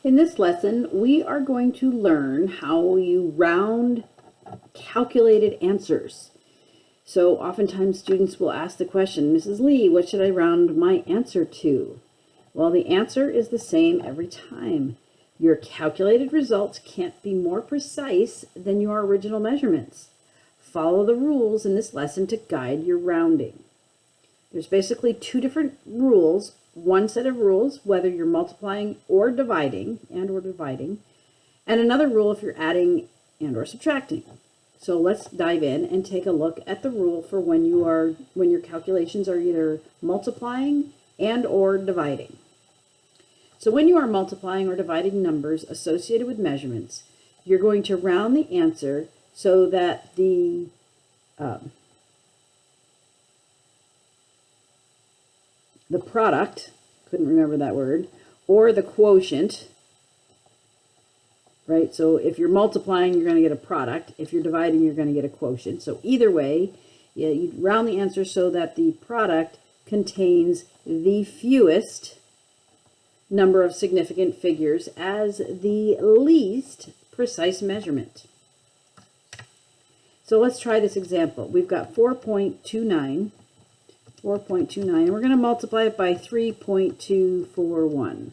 In this lesson, we are going to learn how you round calculated answers. So oftentimes students will ask the question, Mrs. Lee, what should I round my answer to? Well, the answer is the same every time. Your calculated results can't be more precise than your original measurements. Follow the rules in this lesson to guide your rounding. There's basically two different rules. One set of rules, whether you're multiplying or dividing, and another rule if you're adding and or subtracting. So let's dive in and take a look at the rule for when your calculations are either multiplying and or dividing. So when you are multiplying or dividing numbers associated with measurements, you're going to round the answer so that the product, couldn't remember that word, or the quotient, right? So if you're multiplying, you're going to get a product. If you're dividing, you're going to get a quotient. So either way, you round the answer so that the product contains the fewest number of significant figures as the least precise measurement. So let's try this example. We've got 4.29, and we're going to multiply it by 3.241.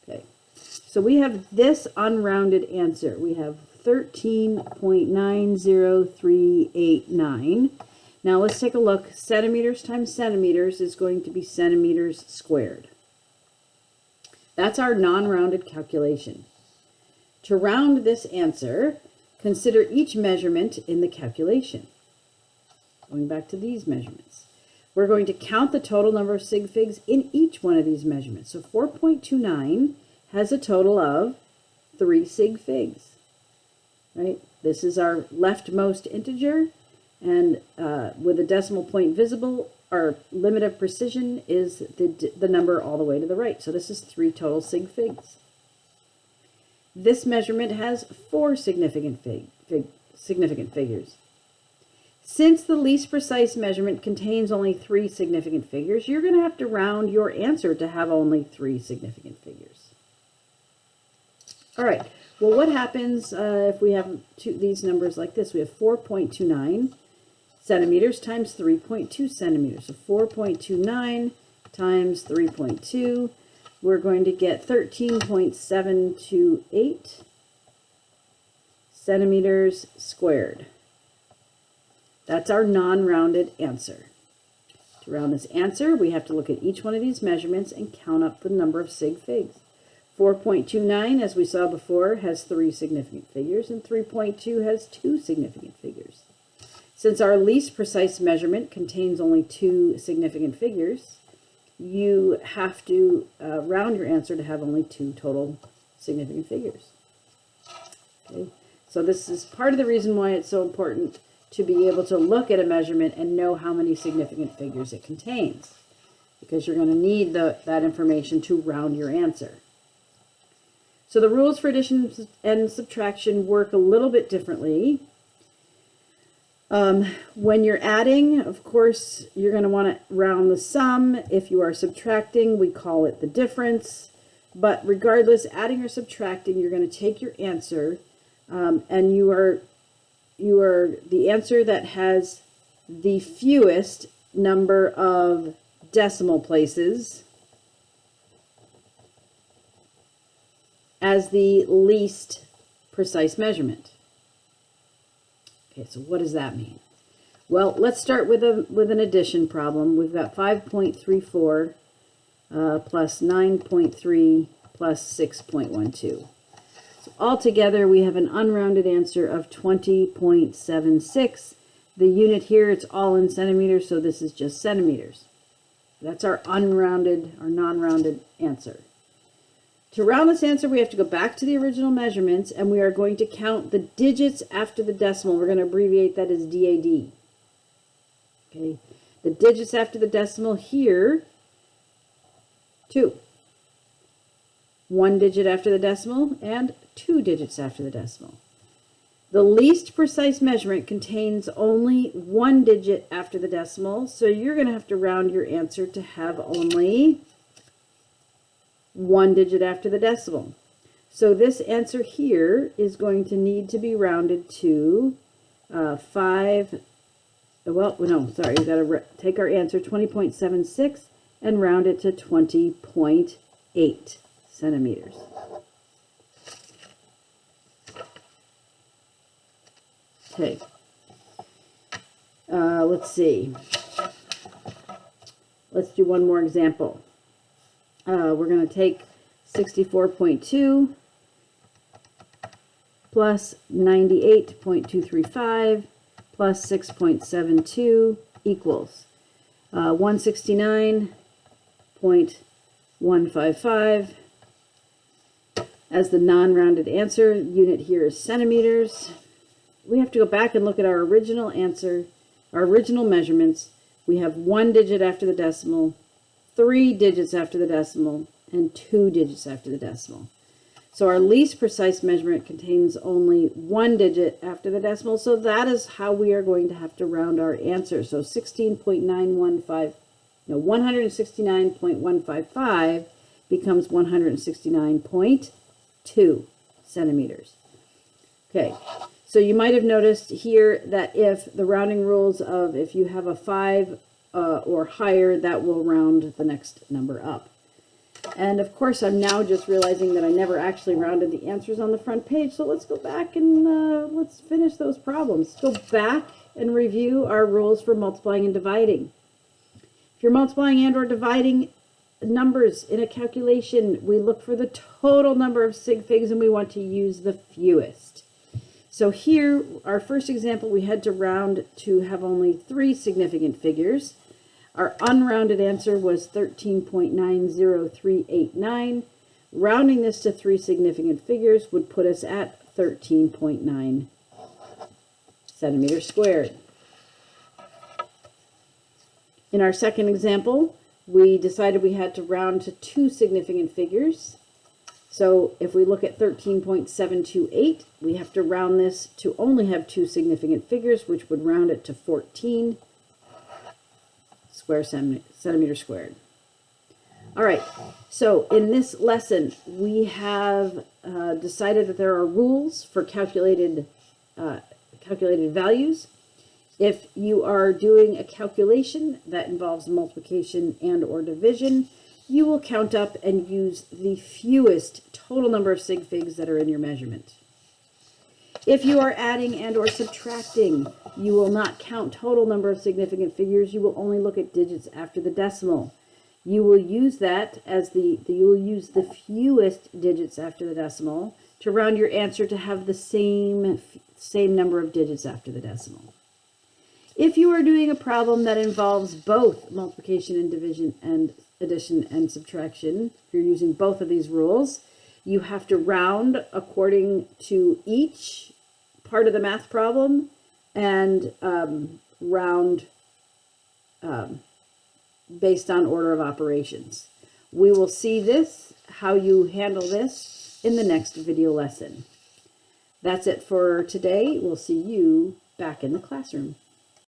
Okay, so we have this unrounded answer. We have 13.90389. Now let's take a look. Centimeters times centimeters is going to be centimeters squared. That's our non-rounded calculation. To round this answer, consider each measurement in the calculation. Going back to these measurements. We're going to count the total number of sig figs in each one of these measurements. So 4.29 has a total of 3 sig figs, right? This is our leftmost integer, and with a decimal point visible, our limit of precision is the number all the way to the right. So this is 3 total sig figs. This measurement has 4 significant figures. Since the least precise measurement contains only 3 significant figures, you're going to have to round your answer to have only 3 significant figures. All right, well, what happens if we have these numbers like this? We have 4.29 centimeters times 3.2 centimeters. So 4.29 times 3.2, we're going to get 13.728 centimeters squared. That's our non-rounded answer. To round this answer, we have to look at each one of these measurements and count up the number of sig figs. 4.29, as we saw before, has 3 significant figures, and 3.2 has 2 significant figures. Since our least precise measurement contains only 2 significant figures, you have to round your answer to have only 2 total significant figures. Okay, so this is part of the reason why it's so important to be able to look at a measurement and know how many significant figures it contains, because you're going to need that information to round your answer. So the rules for addition and subtraction work a little bit differently. When you're adding, of course, you're going to want to round the sum. If you are subtracting, we call it the difference. But regardless, adding or subtracting, you're going to take your answer, and you are the answer that has the fewest number of decimal places as the least precise measurement. Okay, so what does that mean? Well, let's start with an addition problem. We've got 5.34 plus 9.3 plus 6.12. So altogether, we have an unrounded answer of 20.76. The unit here, it's all in centimeters, so this is just centimeters. That's our non-rounded answer. To round this answer, we have to go back to the original measurements, and we are going to count the digits after the decimal. We're going to abbreviate that as DAD. Okay, the digits after the decimal here, 2. 1 digit after the decimal, and 2 digits after the decimal. The least precise measurement contains only 1 digit after the decimal, so you're going to have to round your answer to have only 1 digit after the decimal. So this answer here is going to need to be rounded to 5, well, no, sorry, we've got to take our answer 20.76 and round it to 20.8 centimeters. Okay, let's see. Let's do one more example. We're going to take 64.2 plus 98.235 plus 6.72 equals 169.155. As the non-rounded answer, unit here is centimeters. We have to go back and look at our original answer, our original measurements. We have 1 digit after the decimal, 3 digits after the decimal, and 2 digits after the decimal. So our least precise measurement contains only 1 digit after the decimal, so that is how we are going to have to round our answer. So 169.155 becomes 169.2 centimeters. Okay, so you might have noticed here that if the rounding rules of if you have a 5 or higher, that will round the next number up. And of course, I'm now just realizing that I never actually rounded the answers on the front page. So let's go back and let's finish those problems. Go back and review our rules for multiplying and dividing. If you're multiplying and or dividing numbers in a calculation, we look for the total number of sig figs and we want to use the fewest. So here, our first example, we had to round to have only 3 significant figures. Our unrounded answer was 13.90389. Rounding this to 3 significant figures would put us at 13.9 centimeters squared. In our second example, we decided we had to round to 2 significant figures. So if we look at 13.728, we have to round this to only have 2 significant figures, which would round it to 14 centimeters squared. All right, so in this lesson, we have decided that there are rules for calculated values. If you are doing a calculation that involves multiplication and or division, you will count up and use the fewest total number of sig figs that are in your measurement. If you are adding and or subtracting, you will not count total number of significant figures. You will only look at digits after the decimal. You will use that as you will use the fewest digits after the decimal to round your answer to have the same number of digits after the decimal. If you are doing a problem that involves both multiplication and division and addition and subtraction, if you're using both of these rules, you have to round according to each part of the math problem and round based on order of operations. We will see this, how you handle this, in the next video lesson. That's it for today. We'll see you back in the classroom.